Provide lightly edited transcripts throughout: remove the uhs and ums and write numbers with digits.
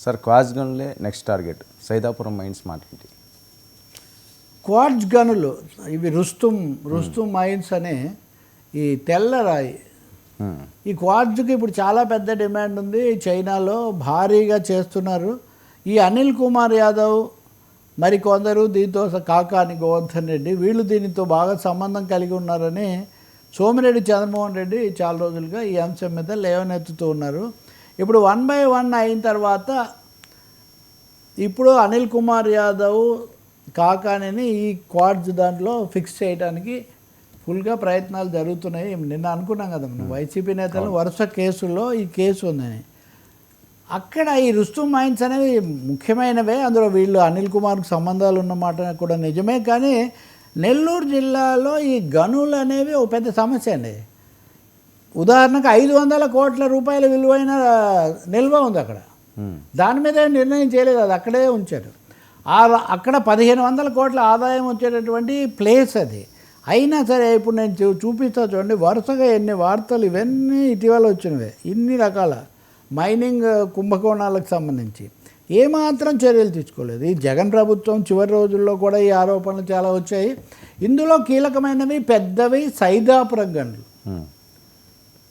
Sir quartz గనులే next target, Saidapuram mines మాట్లాడి. Quartz గనులు ఇవి రుస్తుం మైన్స్ అనే ఈ తెల్లరాయి, ఈ క్వార్ట్జ్కి ఇప్పుడు చాలా పెద్ద డిమాండ్ ఉంది. చైనాలో భారీగా చేస్తున్నారు. ఈ అనిల్ కుమార్ యాదవ్ మరి కొందరు దీంతో కాకాని గోవర్ధన్ రెడ్డి వీళ్ళు దీనితో బాగా సంబంధం కలిగి ఉన్నారని సోమిరెడ్డి చంద్రమోహన్ రెడ్డి చాలా రోజులుగా ఈ అంశం మీద లేవనెత్తుతూ ఉన్నారు. ఇప్పుడు 1 by 1 అయిన తర్వాత ఇప్పుడు అనిల్ కుమార్ యాదవ్ కాకానిని ఈ క్వార్ట్జ్ దాంట్లో ఫిక్స్ చేయడానికి ఫుల్గా ప్రయత్నాలు జరుగుతున్నాయి. నిన్న అనుకున్నాం కదా మనం వైసీపీ నేతలు వరుస కేసుల్లో ఈ కేసు ఉందని. అక్కడ ఈ రుస్తుం మైన్స్ అనేవి ముఖ్యమైనవే, అందులో వీళ్ళు అనిల్ కుమార్కు సంబంధాలు ఉన్నమాట కూడా నిజమే. కానీ నెల్లూరు జిల్లాలో ఈ గనులు అనేవి ఒక పెద్ద సమస్య అండి. ఉదాహరణకు 500 కోట్ల రూపాయల విలువైన నిల్వ ఉంది అక్కడ, దాని మీద నిర్ణయం చేయలేదు, అది అక్కడే ఉంచారు. అక్కడ 1500 కోట్ల ఆదాయం వచ్చేటటువంటి ప్లేస్ అది. అయినా సరే ఇప్పుడు నేను చూపిస్తా చూడండి, వరుసగా ఎన్ని వార్తలు ఇవన్నీ ఇటీవల వచ్చినవే, ఇన్ని రకాల మైనింగ్ కుంభకోణాలకు సంబంధించి ఏమాత్రం చర్యలు తీసుకోలేదు. ఈ జగన్ ప్రభుత్వం చివరి రోజుల్లో కూడా ఈ ఆరోపణలు చాలా వచ్చాయి. ఇందులో కీలకమైనవి పెద్దవి సైదాపురం గనులు,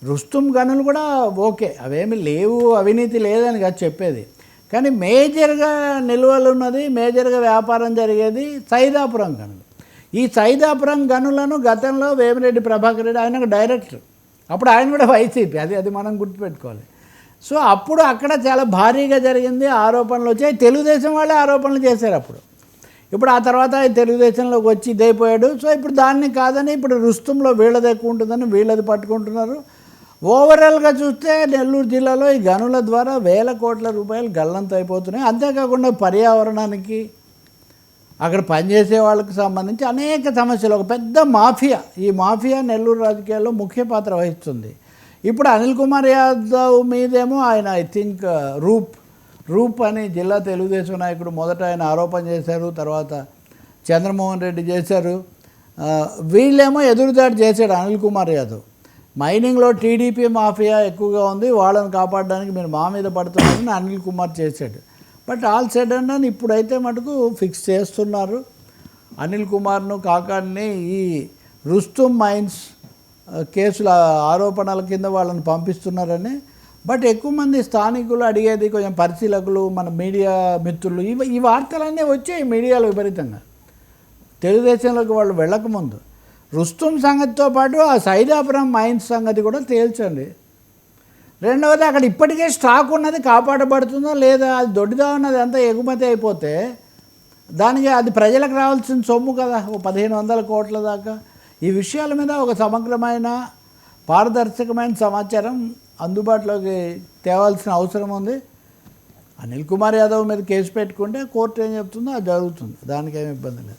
రుస్తుం గనులు కూడా ఓకే, అవేమి లేవు, అవినీతి లేదని కాదు చెప్పేది. కానీ మేజర్గా నిల్వలు ఉన్నది, మేజర్గా వ్యాపారం జరిగేది సైదాపురం గనులు. ఈ సైదాపురం గనులను గతంలో వేమిరెడ్డి ప్రభాకర్ రెడ్డి ఆయన డైరెక్టర్, అప్పుడు ఆయన కూడా వైసీపీ, అది మనం గుర్తుపెట్టుకోవాలి. సో అప్పుడు అక్కడ చాలా భారీగా జరిగింది, ఆరోపణలు వచ్చాయి. తెలుగుదేశం వాళ్ళే ఆరోపణలు చేశారు అప్పుడు. ఇప్పుడు ఆ తర్వాత తెలుగుదేశంలోకి వచ్చి ఇదైపోయాడు. సో ఇప్పుడు దాన్ని కాదని ఇప్పుడు రుస్తుంలో వీళ్ళది ఎక్కువ ఉంటుందని వీళ్ళది పట్టుకుంటున్నారు. ఓవరాల్గా చూస్తే నెల్లూరు జిల్లాలో ఈ గనుల ద్వారా 1000 కోట్ల రూపాయలు గల్లంత అయిపోతున్నాయి. అంతేకాకుండా పర్యావరణానికి, అక్కడ పనిచేసే వాళ్ళకి సంబంధించి అనేక సమస్యలు, ఒక పెద్ద మాఫియా. ఈ మాఫియా నెల్లూరు రాజకీయాల్లో ముఖ్య పాత్ర వహిస్తుంది. ఇప్పుడు అనిల్ కుమార్ యాదవ్ మీదేమో ఆయన ఐ థింక్ రూప్ అని జిల్లా తెలుగుదేశం నాయకుడు మొదట ఆయన ఆరోపణ చేశారు, తర్వాత చంద్రమోహన్ రెడ్డి చేశారు. వీళ్ళేమో ఎదురుదాడి చేశాడు అనిల్ కుమార్ యాదవ్. మైనింగ్లో టీడీపీ మాఫియా ఎక్కువగా ఉంది, వాళ్ళని కాపాడడానికి మీరు మా మీద పడుతున్నారని అనిల్ కుమార్ చేశాడు. But all said and done ఇప్పుడైతే మటుకు ఫిక్స్ చేస్తున్నారు అనిల్ కుమార్ను, కాకాని ఈ రుస్తుం మైన్స్ కేసుల ఆరోపణల కింద వాళ్ళని పంపిస్తున్నారని. బట్ ఎక్కువ మంది స్థానికులు అడిగేది, కొంచెం పరిశీలకులు, మన మీడియా మిత్రులు, ఈ వార్తలన్నీ వచ్చాయి మీడియాలో విపరీతంగా. తెలుగుదేశంలోకి వాళ్ళు వెళ్ళకముందు రుస్తుం సంగతితో పాటు ఆ సైదాపురం మైన్స్ సంగతి కూడా తేల్చండి. రెండవది, అక్కడ ఇప్పటికే స్టాక్ ఉన్నది కాపాడబడుతుందా లేదా, అది దొడ్డిదా ఉన్నది అంతా ఎగుమతి అయిపోతే దానికి అది ప్రజలకు రావాల్సిన సొమ్ము కదా, 1500 కోట్ల దాకా. ఈ విషయాల మీద ఒక సమగ్రమైన పారదర్శకమైన సమాచారం అందుబాటులోకి తేవాల్సిన అవసరం ఉంది. అనిల్ కుమార్ యాదవ్ మీద కేసు పెట్టుకుంటే కోర్టు ఏం చెప్తుందో అది జరుగుతుంది, దానికేమి ఇబ్బంది లేదు.